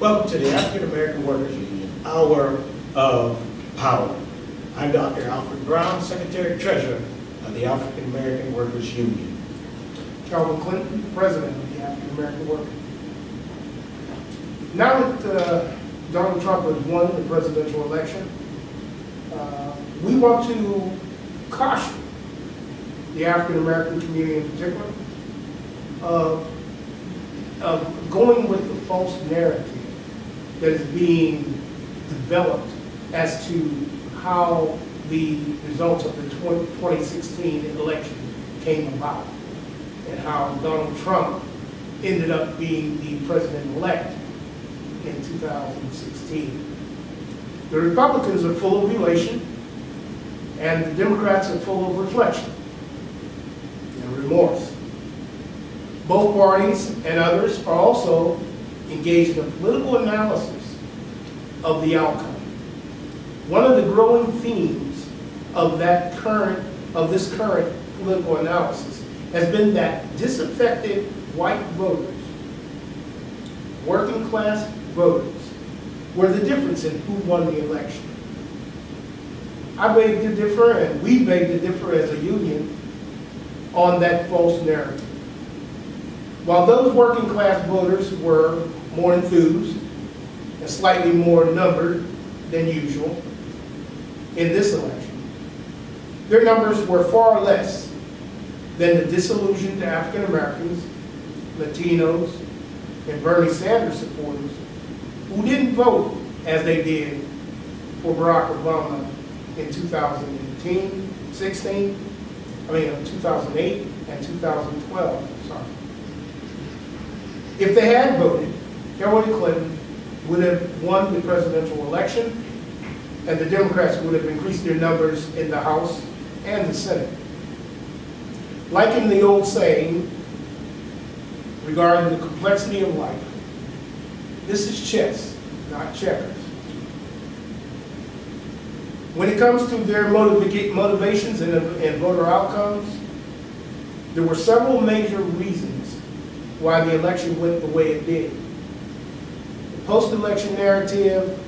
Welcome to the African American Workers Union Hour of Power. I'm Dr. Alfred Brown, Secretary Treasurer of the African American Workers Union. Calvin Clinton, President of the African American Workers. Now that Donald Trump has won the presidential election, we want to caution the African American community in particular of going with the false narrative that is being developed as to how the results of the 2016 election came about and how Donald Trump ended up being the president-elect in 2016. The Republicans are full of elation, and the Democrats are full of reflection and remorse. Both parties and others are also engaged in a political analysis of the outcome. One of the growing themes of this current political analysis has been that disaffected white voters, working class voters, were the difference in who won the election. I beg to differ, and we beg to differ as a union on that false narrative. While those working class voters were more enthused and slightly more numbered than usual in this election, their numbers were far less than the disillusioned African Americans, Latinos, and Bernie Sanders supporters who didn't vote as they did for Barack Obama in 2008 and 2012. Sorry. If they had voted, Hillary Clinton would have won the presidential election, and the Democrats would have increased their numbers in the House and the Senate. Like in the old saying regarding the complexity of life, this is chess, not checkers. When it comes to their motivations and voter outcomes, there were several major reasons why the election went the way it did. The post-election narrative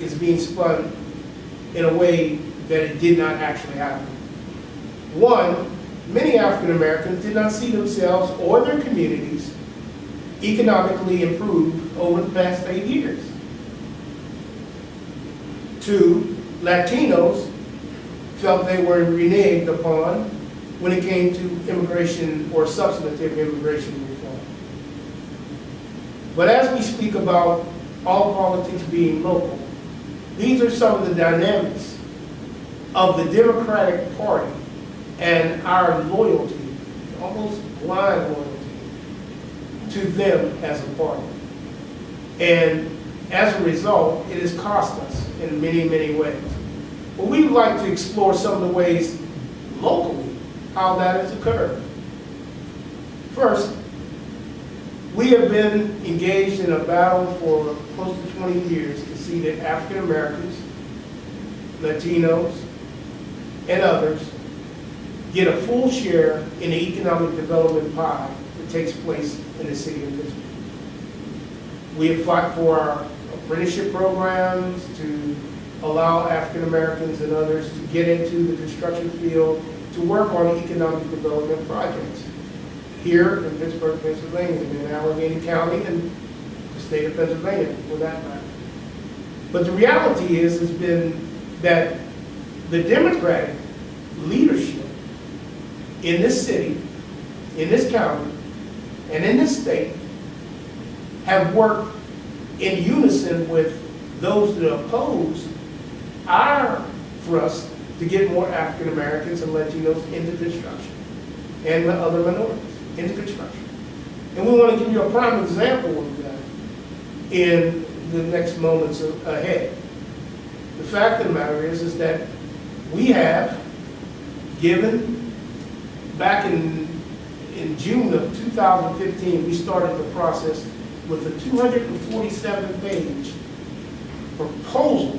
is being spun in a way that it did not actually happen. One, many African Americans did not see themselves or their communities economically improved over the past 8 years. Two, Latinos felt they were reneged upon when it came to immigration or substantive immigration reform. But as we speak about all politics being local, these are some of the dynamics of the Democratic Party and our loyalty, almost blind loyalty, to them as a party. And as a result, it has cost us in many, many ways. But we would like to explore some of the ways locally how that has occurred. First, we have been engaged in a battle for close to 20 years to see that African Americans, Latinos, and others get a full share in the economic development pie that takes place in the city of Pittsburgh. We have fought for our apprenticeship programs to allow African Americans and others to get into the construction field to work on economic development projects here in Pittsburgh, Pennsylvania, in Allegheny County, and the state of Pennsylvania, for that matter. But the reality has been that the Democratic leadership in this city, in this county, and in this state have worked in unison with those that oppose our thrust to get more African Americans and Latinos into construction and other minorities into construction. And we want to give you a prime example of that in the next moments ahead. The fact of the matter is that we have given, back in June of 2015, we started the process with a 247-page proposal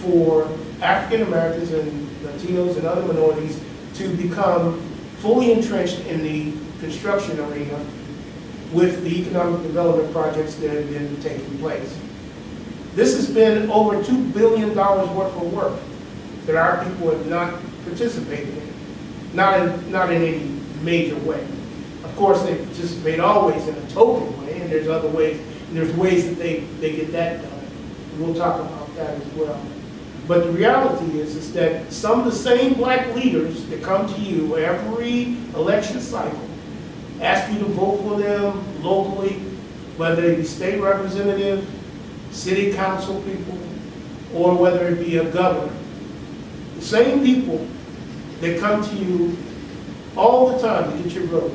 for African Americans and Latinos and other minorities to become fully entrenched in the construction arena with the economic development projects that have been taking place. This has been over $2 billion worth of work that our people have not participated in, not in any major way. Of course, they participate always in a token way, and there's other ways, and there's ways that they get that done. We'll talk about that as well. But the reality is that some of the same black leaders that come to you every election cycle, ask you to vote for them locally, whether it be state representative, city council people, or whether it be a governor. The same people that come to you all the time to get your vote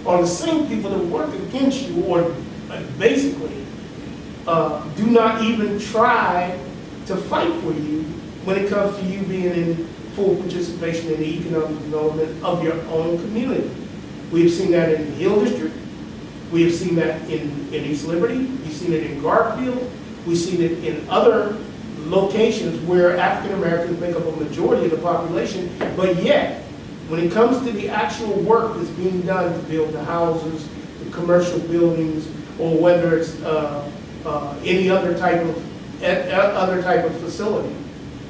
are the same people that work against you, or basically do not even try to fight for you when it comes to you being in full participation in the economic development of your own community. We've seen that in the Hill District. We have seen that in East Liberty. We've seen it in Garfield. We've seen it in other locations where African Americans make up a majority of the population, but yet, when it comes to the actual work that's being done to build the houses, the commercial buildings, or whether it's any other type of facility,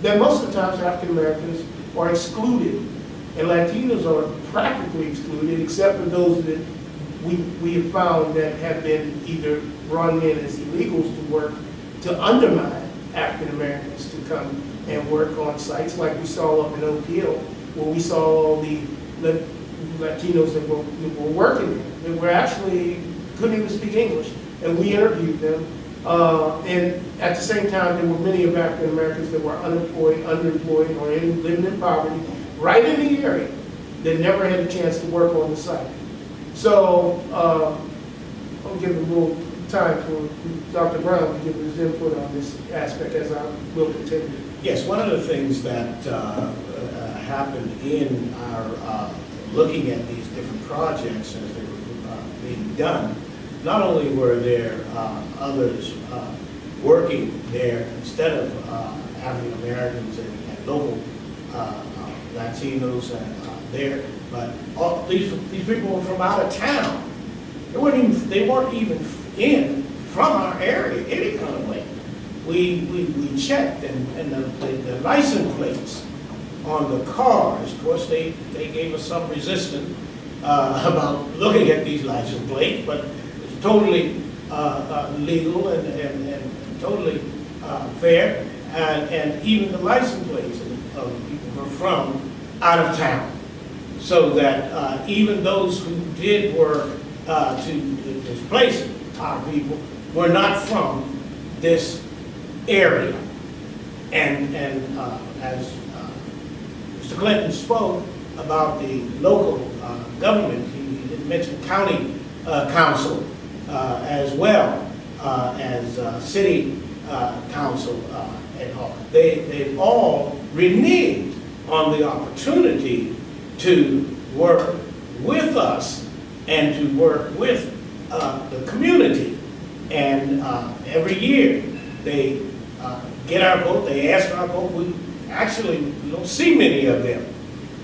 then most of the times African Americans are excluded, and Latinos are practically excluded, except for those that we have found that have been either brought in as illegals to work to undermine African Americans to come and work on sites, like we saw up in Oak Hill, where we saw all the Latinos that were working there, that were actually couldn't even speak English, and we interviewed them. And at the same time, there were many of African Americans that were unemployed, underemployed, or living in poverty, right in the area, that never had a chance to work on the site. So I'll give a little time for Dr. Brown to give his input on this aspect, as I will continue. Yes, one of the things that happened in our looking at these different projects as they were being done, not only were there others working there instead of African Americans and local Latinos there, but all, these people were from out of town. They weren't even in from our area any kind of way. We checked, and the license plates on the cars, of course, they gave us some resistance about looking at these license plates, but it's totally legal and totally fair, and even the license plates of people were from out of town, so that even those who did work to displace our people were not from this area. And as Mr. Clinton spoke about the local government, he did mention county council as well as city council and all. They've all reneged on the opportunity to work with us and to work with the community. And every year they get our vote, they ask for our vote. We don't see many of them.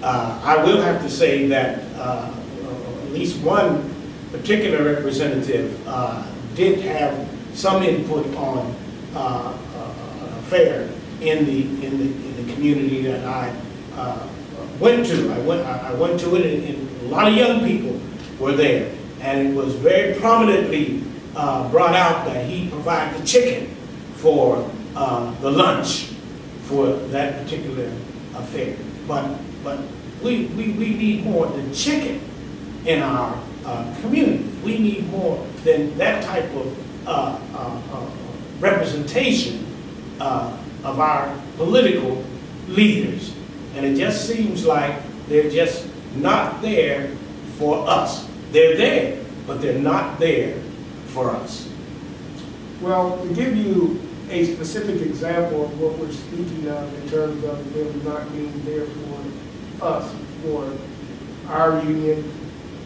I will have to say that at least one particular representative did have some input on an affair in the community that I went to. I went to it, and a lot of young people were there, and it was very prominently brought out that he provided the chicken for the lunch for that particular affair. But we need more than chicken in our community. We need more than that type of representation of our political leaders. And it just seems like they're just not there for us. They're there, but they're not there for us. Well, to give you a specific example of what we're speaking of in terms of them not being there for us, for our union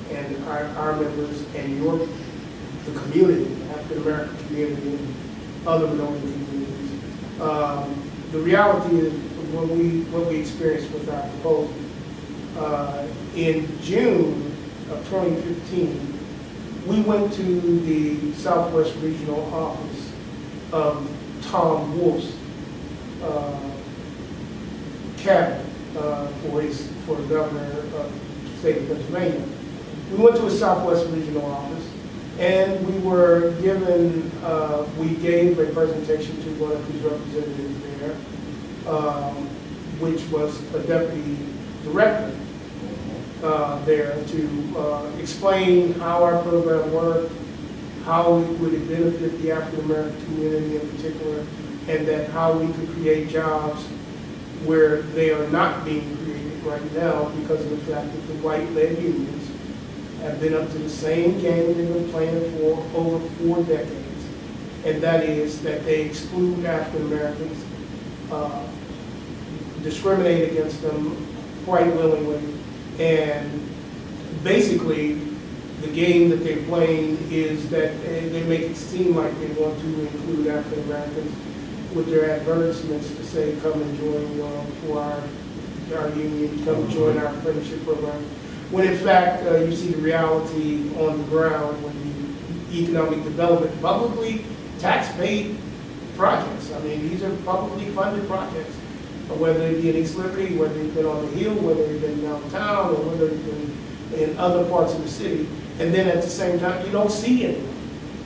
and our members and the community, African American community and other minority communities. The reality is what we experienced with our proposal. In June of 2015, we went to the Southwest Regional Office of Tom Wolf's cabinet for the governor of the state of Pennsylvania. We went to a Southwest Regional Office, and we were given, we gave a presentation to one of his representatives there, which was a deputy director there to explain how our program worked, how it would benefit the African American community in particular, and then how we could create jobs where they are not being created right now because of the fact that the white-led unions have been up to the same game they've been playing for over 4 decades, and that is that they exclude African Americans, discriminate against them quite willingly, and basically the game that they're playing is that they make it seem like they want to include African Americans with their advertisements to say, come and join for our union, come and join our apprenticeship program. When in fact, you see the reality on the ground when the economic development, publicly tax-paid projects. I mean, these are publicly funded projects, whether they be in East Liberty, whether they've been on the Hill, whether they've been downtown, or whether they've been in other parts of the city. And then at the same time, you don't see anyone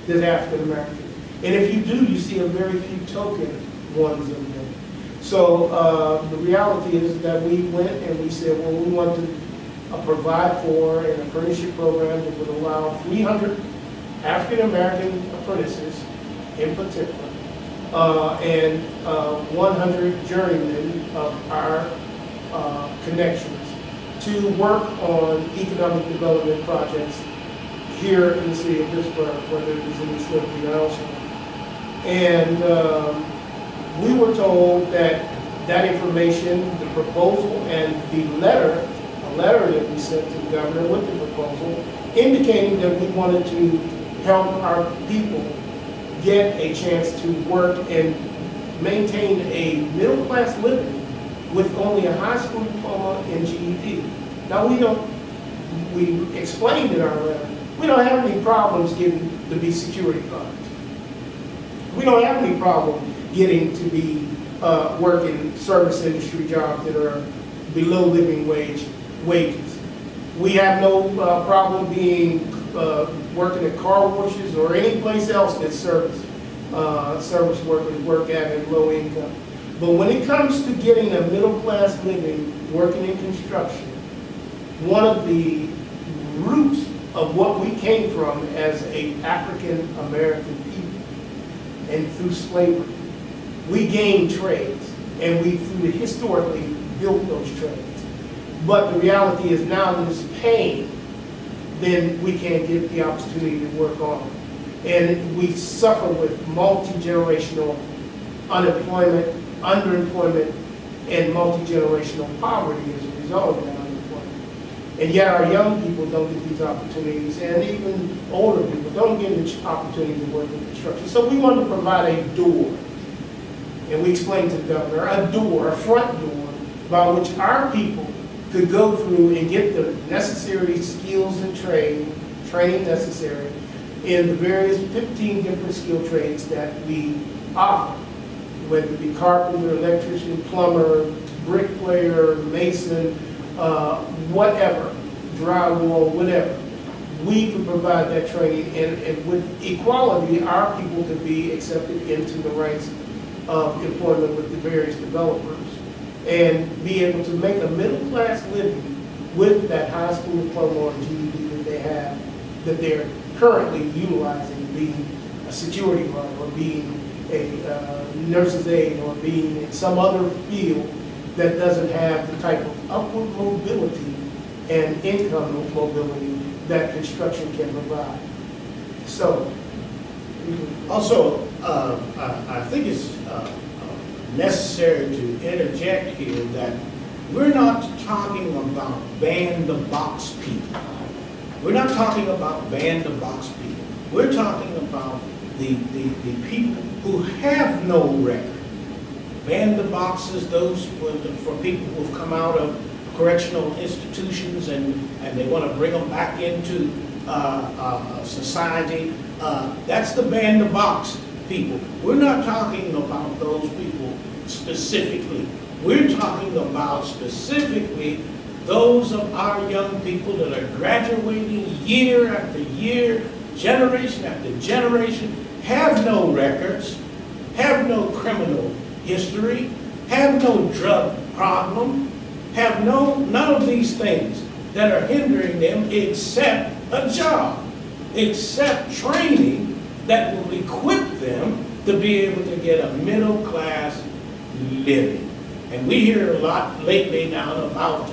that's African American. And if you do, you see a very few token ones of them. So the reality is that we went and we said, well, we want to provide for an apprenticeship program that would allow 300 African American apprentices in particular, and 100 journeymen of our connections to work on economic development projects here in the city of Pittsburgh, whether it was in East Liberty or elsewhere. And we were told that that information, the proposal, and the letter, a letter that we sent to the governor with the proposal, indicating that we wanted to help our people get a chance to work and maintain a middle-class living with only a high school diploma and GED. Now we explained in our letter, we don't have any problems getting to be security guards. We don't have any problem getting to be working service industry jobs that are below living wages. We have no problem being working at car washes or any place else that service workers work at low income. But when it comes to getting a middle class living working in construction, one of the roots of what we came from as a African American people, and through slavery, we gained trades, and we historically built those trades. But the reality is now that it's paying, then we can't get the opportunity to work on it. And we suffer with multi-generational unemployment, underemployment, and multi-generational poverty as a result of that unemployment. And yet our young people don't get these opportunities, and even older people don't get the opportunity to work in construction. So we wanted to provide a door, and we explained to the governor, a door, a front door, by which our people could go through and get the necessary skills and training necessary in the various 15 different skill trades that we offer, whether it be carpenter, electrician, plumber, bricklayer, mason, whatever, drywall, whatever. We could provide that training, and with equality, our people could be accepted into the ranks of employment with the various developers and be able to make a middle-class living with that high school diploma or GED that they have, that they're currently utilizing, being a security guard or being a nurse's aide or being in some other field that doesn't have the type of upward mobility and income mobility that construction can provide. So, also, I think it's necessary to interject here that we're not talking about ban-the-box people. We're not talking about ban-the-box people. We're talking about the people who have no record. Ban-the-boxes, those for people who've come out of correctional institutions and they want to bring them back into society. That's the ban the box people. We're not talking about those people specifically. We're talking about specifically those of our young people that are graduating year after year, generation after generation, have no records, have no criminal history, have no drug problem, have none of these things that are hindering them except a job, except training that will equip them to be able to get a middle class living. And we hear a lot lately now about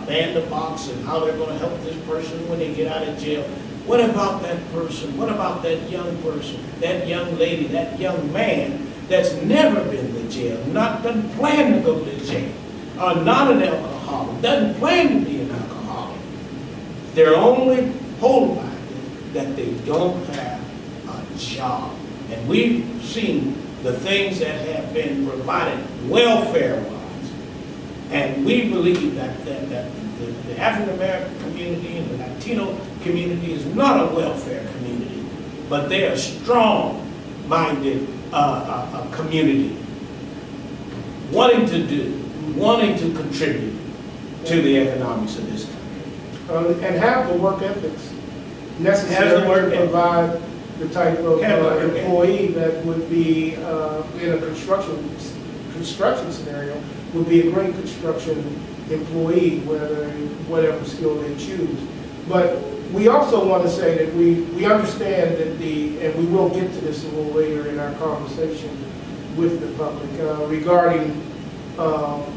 ban the box and how they're going to help this person when they get out of jail. What about that person? What about that young person, that young lady, that young man that's never been to jail, doesn't plan to go to jail, not an alcoholic, doesn't plan to be an alcoholic? Their only holdback is that they don't have a job. And we've seen the things that have been provided welfare-wise. And we believe that the African-American community and the Latino community is not a welfare community, but they are a strong-minded community, wanting to contribute to the economics of this country. And have the work ethics necessary to provide the type of employee that would be in a construction scenario, would be a great construction employee, whatever skill they choose. But we also want to say that we understand that and we will get to this a little later in our conversation with the public regarding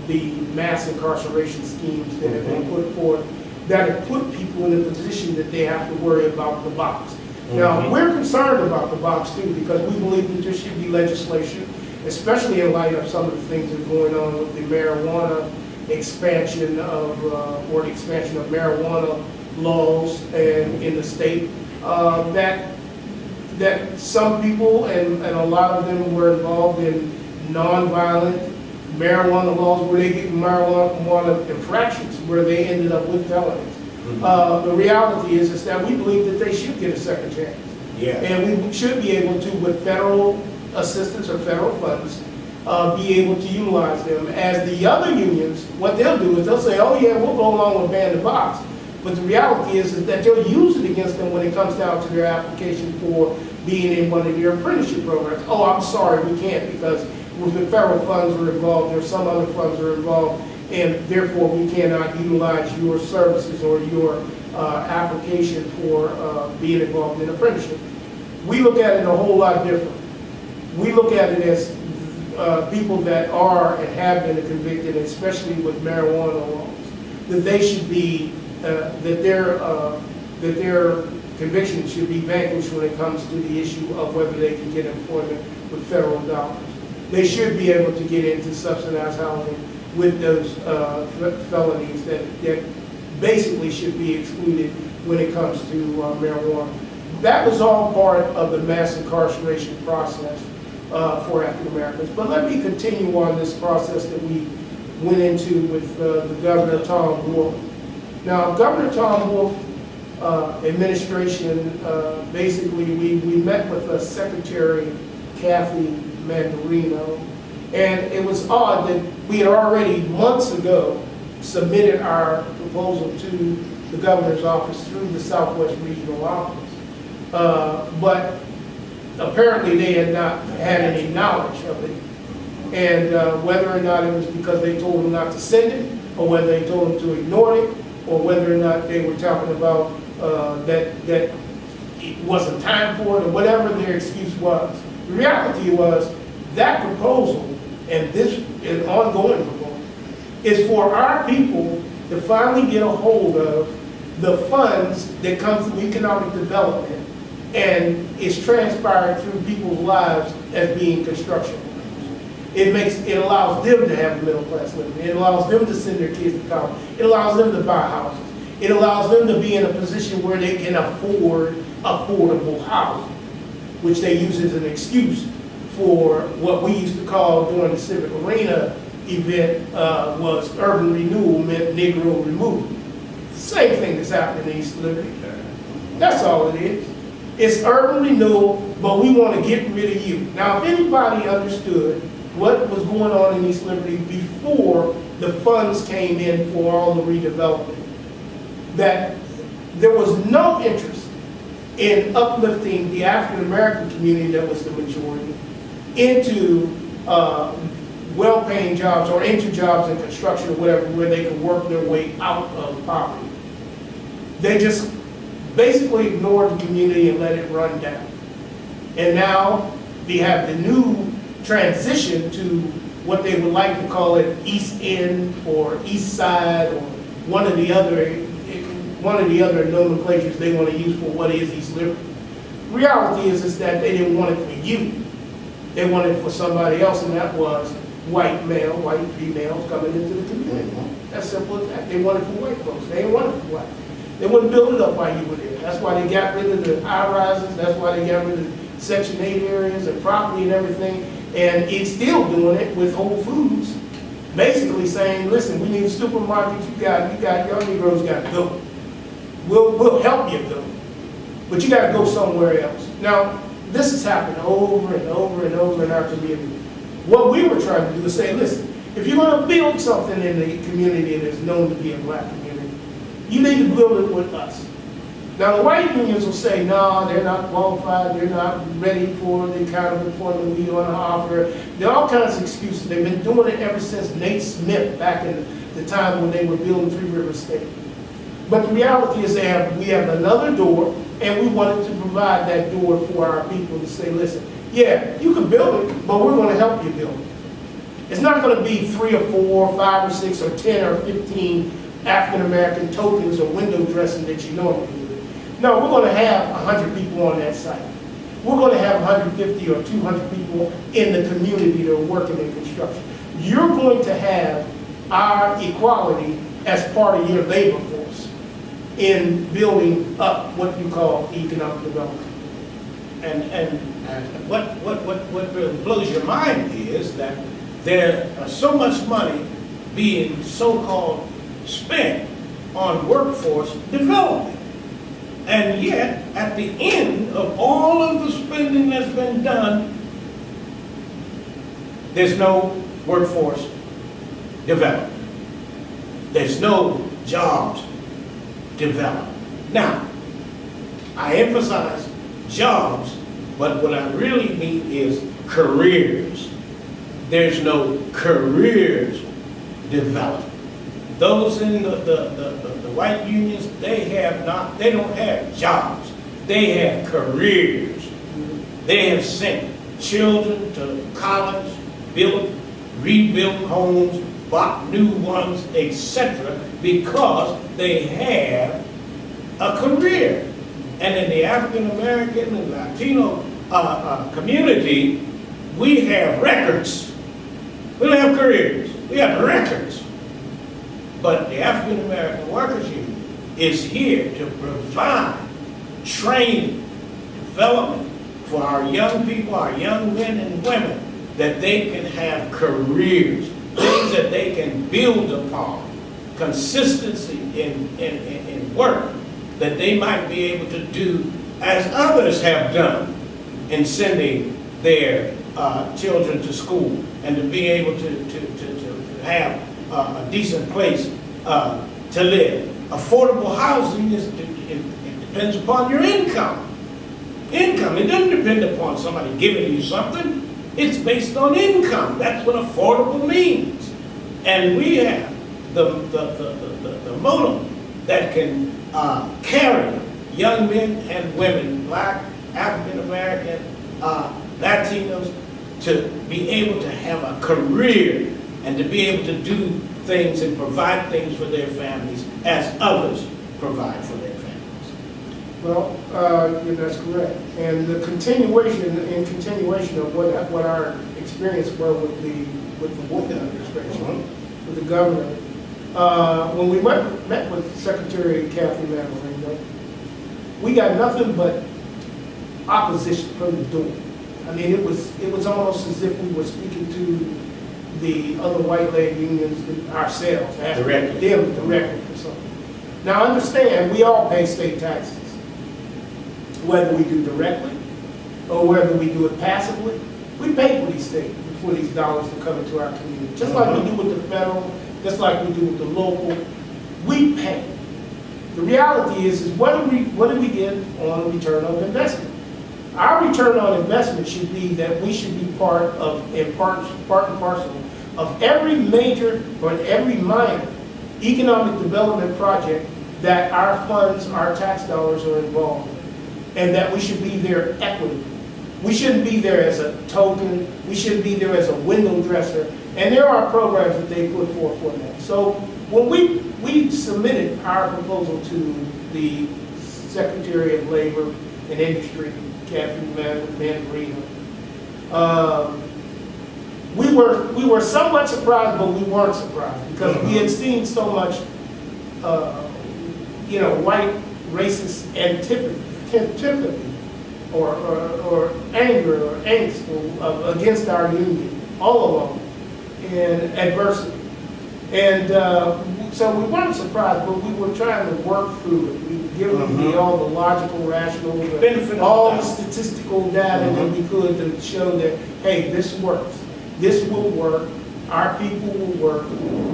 the mass incarceration schemes that have been put forth that have put people in a position that they have to worry about the box. Now, we're concerned about the box too, because we believe that there should be legislation, especially in light of some of the things that are going on with the marijuana expansion or the expansion of marijuana laws in the state, that some people, and a lot of them were involved in nonviolent marijuana laws where they get marijuana infractions, where they ended up with felonies. The reality is that we believe that they should get a second chance. Yeah. And we should be able to, with federal assistance or federal funds, be able to utilize them. As the other unions, what they'll do is they'll say, oh yeah, we'll go along with ban the box. But the reality is that they'll use it against them when it comes down to their application for being in one of your apprenticeship programs. Oh, I'm sorry, we can't, because with the federal funds are involved, there's some other funds are involved, and therefore we cannot utilize your services or your application for being involved in apprenticeship. We look at it a whole lot different. We look at it as people that are and have been convicted, especially with marijuana laws, that they should be, that their conviction should be vanquished when it comes to the issue of whether they can get employment with federal dollars. They should be able to get into subsidized housing with those felonies that basically should be excluded when it comes to marijuana. That was all part of the mass incarceration process for African Americans. But let me continue on this process that we went into with the Governor Tom Wolf. Now, Governor Tom Wolf administration, basically we met with Secretary Kathy Mandarino, and it was odd that we had already months ago submitted our proposal to the governor's office through the Southwest Regional Office. But apparently they had not had any knowledge of it. And whether or not it was because they told them not to send it, or whether they told them to ignore it, or whether or not they were talking about that it wasn't time for it, or whatever their excuse was. The reality was that proposal, and this is an ongoing proposal, is for our people to finally get a hold of the funds that come from economic development and is transpired through people's lives as being construction workers. It allows them to have a middle class living. It allows them to send their kids to college. It allows them to buy houses. It allows them to be in a position where they can afford affordable housing, which they use as an excuse for what we used to call during the Civic Arena event was urban renewal meant Negro removal. Same thing that's happening in East Liberty. That's all it is. It's urban renewal, but we want to get rid of you. Now, if anybody understood what was going on in East Liberty before the funds came in for all the redevelopment, that there was no interest in uplifting the African-American community that was the majority into well-paying jobs or into jobs in construction or whatever, where they could work their way out of poverty. They just basically ignored the community and let it run down. And now we have the new transition to what they would like to call it East End or East Side or one of the other nomenclatures they want to use for what is East Liberty. Reality is that they didn't want it for you. They wanted it for somebody else, and that was white females coming into the community. That's simple as that. They wanted it for white folks. They didn't want it for black. They wouldn't build it up while you were there. That's why they got rid of the high-rises. That's why they got rid of Section 8 areas and property and everything. And it's still doing it with Whole Foods, basically saying, listen, we need a supermarket. You got your Negroes got to go. We'll help you go, but you got to go somewhere else. Now, this has happened over and over and over in our community. What we were trying to do is say, listen, if you're going to build something in the community that is known to be a black community, you need to build it with us. Now, the white unions will say, no, they're not qualified, they're not ready for the kind of employment we want to offer. There are all kinds of excuses. They've been doing it ever since Nate Smith back in the time when they were building Three River State. But the reality is we have another door, and we wanted to provide that door for our people to say, listen, yeah, you can build it, but we're going to help you build it. It's not going to be 3 or 4, 5 or 6 or 10 or 15 African-American tokens or window dressing that you normally do. No, we're going to have 100 people on that site. We're going to have 150 or 200 people in the community that are working in construction. You're going to have our equality as part of your labor force in building up what you call economic development. And what really blows your mind is that there are so much money being so-called spent on workforce development. And yet, at the end of all of the spending that's been done, there's no workforce development. There's no jobs development. Now, I emphasize jobs, but what I really mean is careers. There's no careers development. Those in the white unions, they don't have jobs. They have careers. They have sent children to college, rebuilt homes, bought new ones, etc., because they have a career. And in the African American and Latino community, we have records. We don't have careers. We have records. But the African American Workers Union is here to provide training, development for our young people, our young men and women, that they can have careers, things that they can build upon, consistency in work that they might be able to do as others have done in sending their children to school, and to be able to have a decent place to live. Affordable housing it depends upon your income. It doesn't depend upon somebody giving you something. It's based on income. That's what affordable means. And we have the modem that can carry young men and women, black, African American, Latinos, to be able to have a career and to be able to do things and provide things for their families as others provide for their families. Well, yeah, that's correct. And the continuation of what our experience were with the Wolf administration, with the governor. When we met with Secretary Kathy Mandarino, we got nothing but opposition from the door. I mean, it was almost as if we were speaking to the other white labor unions ourselves, asking them directly for something. Now understand, we all pay state taxes. whether we do directly or whether we do it passively, we pay for these things, for these dollars to come into our community. Just like we do with the federal, just like we do with the local, we pay. The reality is what do we get on return on investment? Our return on investment should be that we should be part and parcel of every major or every minor economic development project that our funds, our tax dollars are involved in, and that we should be there equitably. We shouldn't be there as a token, we shouldn't be there as a window dresser, and there are programs that they put forth for that. So when we submitted our proposal to the Secretary of Labor and Industry, Kathy Mandarino, we were somewhat surprised, but we weren't surprised because we had seen so much, white racist antipathy or anger or angst against our union all along in adversity. And so we weren't surprised, but we were trying to work through it. We were giving all the logical, rational, all the statistical data that we could to show that, hey, this works. This will work. Our people will work.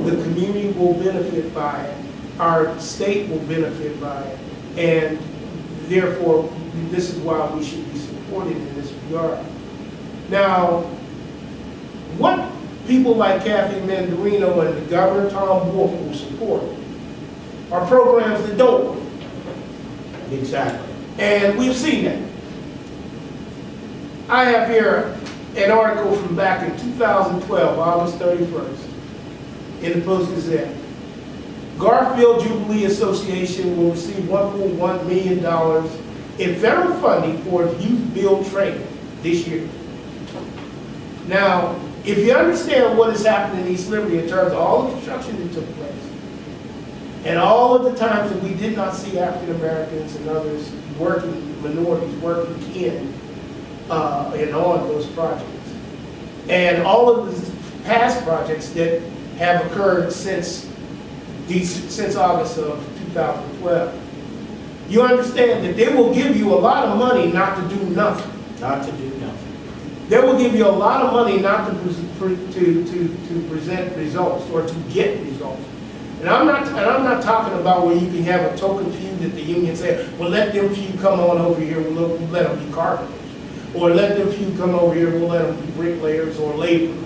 The community will benefit by it. Our state will benefit by it. And therefore, this is why we should be supported in this regard. Now, what people like Kathy Mandarino and the Governor Tom Wolf will support are programs that don't work. Exactly. And we've seen that. I have here an article from back in 2012, August 31st, in the Post-Gazette. Garfield Jubilee Association will receive $1.1 million in federal funding for its youth build training this year. Now, if you understand what is happening in East Liberty in terms of all the construction that took place, and all of the times that we did not see African Americans and others working, minorities working in and on those projects, and all of the past projects that have occurred since August of 2012, you understand that they will give you a lot of money not to do nothing. Not to do nothing. They will give you a lot of money not to present results or to get results. And I'm not talking about where you can have a token few that the union say, well, let them few come on over here, we'll let them be carpenters. Or let them few come over here, we'll let them be bricklayers or laborers.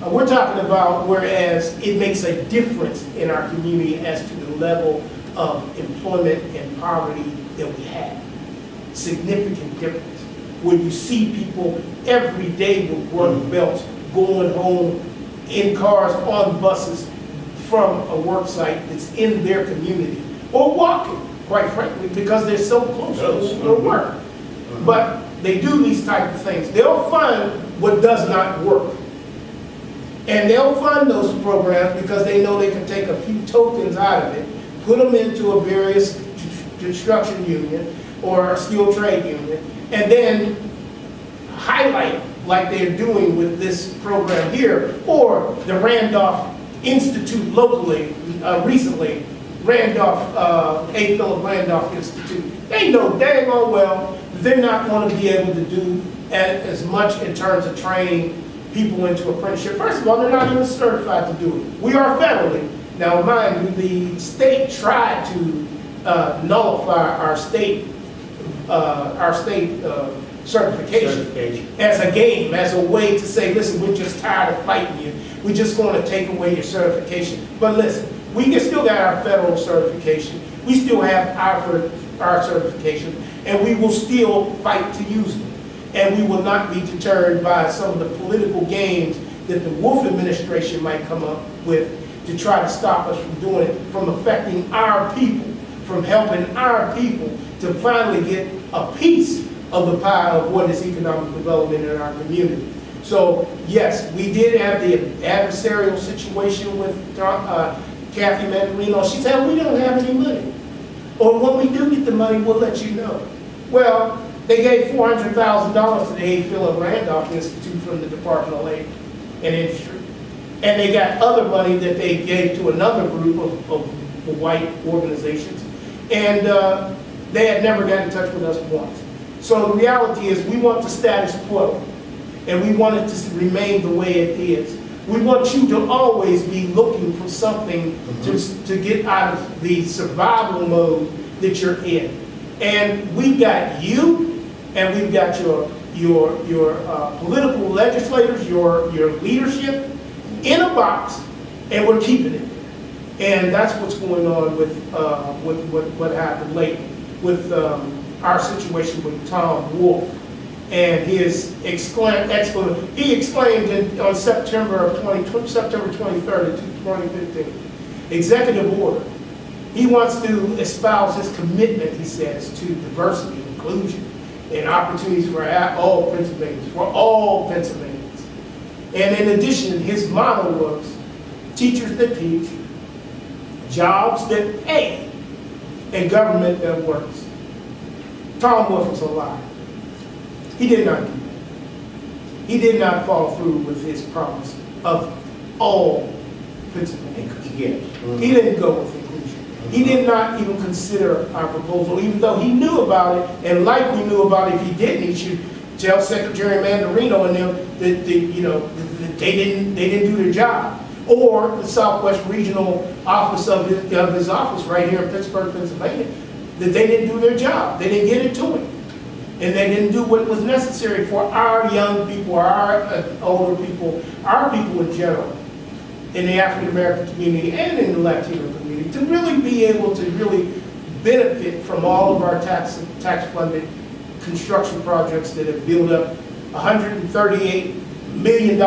We're talking about whereas it makes a difference in our community as to the level of employment and poverty that we have. Significant difference. When you see people every day with work belts going home in cars, on buses from a work site that's in their community, or walking, quite frankly, because they're so close to their work. But they do these type of things. They'll fund what does not work. And they'll fund those programs because they know they can take a few tokens out of it, put them into a various construction union or a skilled trade union, and then highlight like they're doing with this program here, or the Randolph Institute locally, recently, A. Philip Randolph Institute. They know dang well they're not going to be able to do as much in terms of training people into apprenticeship. First of all, they're not even certified to do it. We are federally. Now, mind you, the state tried to nullify our state certification as a game, as a way to say, listen, we're just tired of fighting you. We're just going to take away your certification. But listen, we can still got our federal certification. We still have our certification, and we will still fight to use them. And we will not be deterred by some of the political games that the Wolf administration might come up with to try to stop us from doing it, from affecting our people, from helping our people to finally get a piece of the pie of what is economic development in our community. So yes, we did have the adversarial situation with Kathy Mandarino. She said, we don't have any money. Or when we do get the money, we'll let you know. Well, they gave $400,000 to the A. Philip Randolph Institute from the Department of Labor and Industry. And they got other money that they gave to another group of white organizations. And they had never got in touch with us once. So the reality is we want the status quo, and we want it to remain the way it is. We want you to always be looking for something to get out of the survival mode that you're in. And we've got you, and we've got your political legislators, your leadership in a box, and we're keeping it. And that's what's going on with what happened lately with our situation with Tom Wolf and his he exclaimed on September 23rd of 2015, executive order. He wants to espouse his commitment, he says, to diversity, inclusion, and opportunities for all Pennsylvanians, And in addition, his motto was, teachers that teach, jobs that pay, and government that works. Tom Wolf was a liar. He did not do that. He did not follow through with his promise of all Pennsylvania. Yes. He didn't go with inclusion. He did not even consider our proposal, even though he knew about it, and like we knew about it, if he didn't, he should tell Secretary Mandarino and them that they didn't do their job. Or the Southwest Regional Office of his office right here in Pittsburgh, Pennsylvania, that they didn't do their job. They didn't get it to him. And they didn't do what was necessary for our young people, our older people, our people in general, in the African American community and in the Latino community, to really be able to really benefit from all of our tax-funded construction projects that have built up $138 million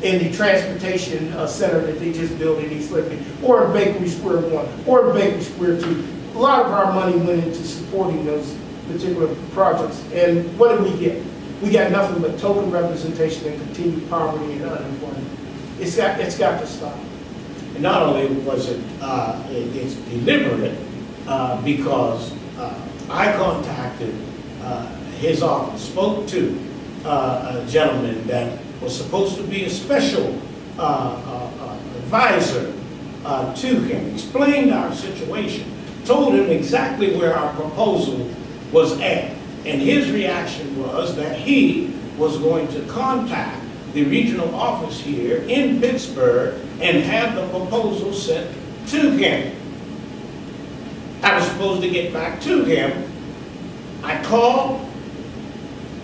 in the transportation center that they just built in East Liberty, or in Bakery Square 1, or in Bakery Square 2. A lot of our money went into supporting those particular projects. And what did we get? We got nothing but token representation and continued poverty and unemployment. It's got to stop. And not only was it's deliberate, because I contacted his office, spoke to a gentleman that was supposed to be a special advisor to him, explained our situation, told him exactly where our proposal was at. And his reaction was that he was going to contact the regional office here in Pittsburgh and have the proposal sent to him. I was supposed to get back to him. I called,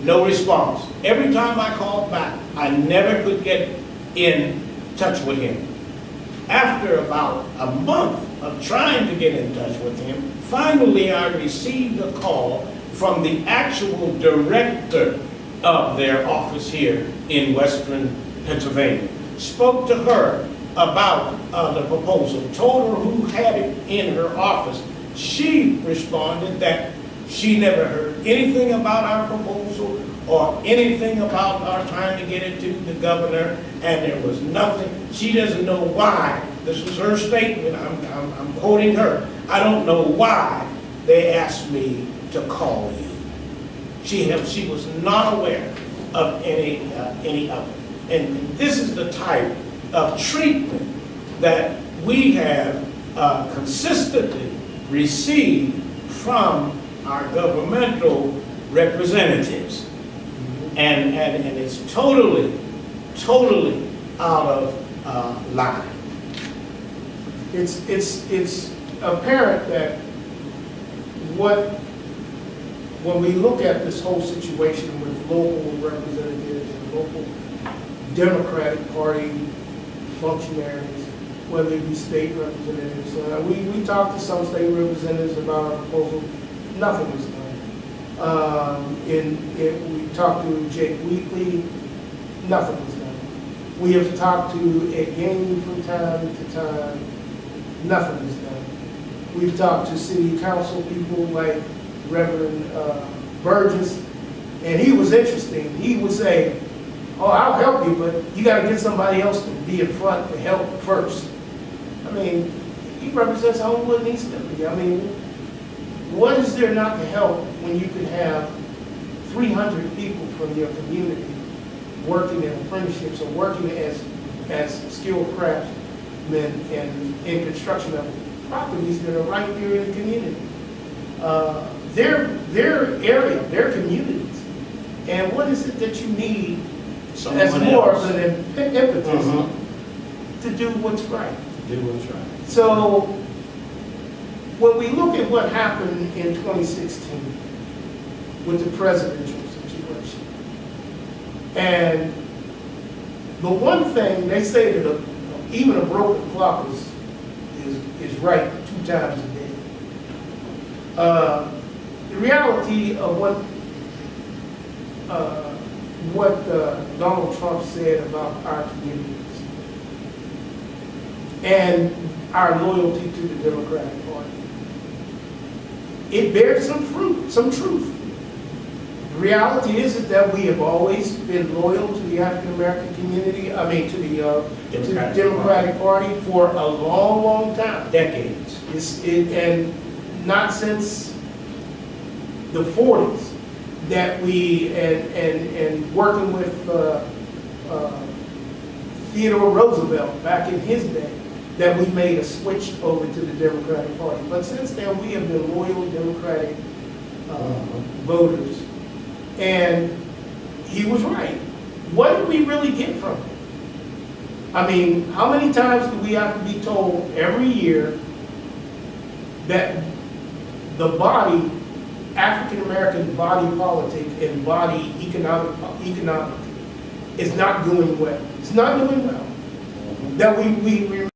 no response. Every time I called back, I never could get in touch with him. After about a month of trying to get in touch with him, finally I received a call from the actual director of their office here in Western Pennsylvania. Spoke to her about the proposal, told her who had it in her office. She responded that she never heard anything about our proposal or anything about our trying to get it to the governor, and there was nothing. She doesn't know why. This was her statement. I'm quoting her. I don't know why they asked me to call you. She was not aware of any of it. And this is the type of treatment that we have consistently received from our governmental representatives. And it's totally out of line. It's apparent that when we look at this whole situation with local representatives and local Democratic Party functionaries, whether it be state representatives, we talked to some state representatives about our proposal. Nothing was done. We talked to Jake Wheatley. Nothing was done. We have talked to Ed Gainey from time to time. Nothing is done. We've talked to city council people like Reverend Burgess, and he was interesting. He would say, "Oh, I'll help you, but you got to get somebody else to be in front to help first." I mean, he represents Homewood and East Liberty. I mean, what is there not to help when you could have 300 people from your community working in apprenticeships or working as skilled craftsmen in construction of properties that are right there in the community? their area, their communities. And what is it that you need as Someone more else. of an impetus Mhm. to do what's right? Do what's right. So when we look at what happened in 2016 with the presidential situation, and the one thing they say that even a broken clock is right 2 times a day. The reality of what Donald Trump said about our communities and our loyalty to the Democratic Party, it bears some fruit, some truth. The reality is that we have always been loyal to the African American community, to the Democratic Party for a long, long time. Decades. And not since the 40s that we, and working with Theodore Roosevelt back in his day, that we made a switch over to the Democratic Party. But since then, we have been loyal Democratic voters. And he was right. What did we really get from it? I mean, how many times do we have to be told every year that the body, African American body politic and body economic is not doing well? It's not doing well. That we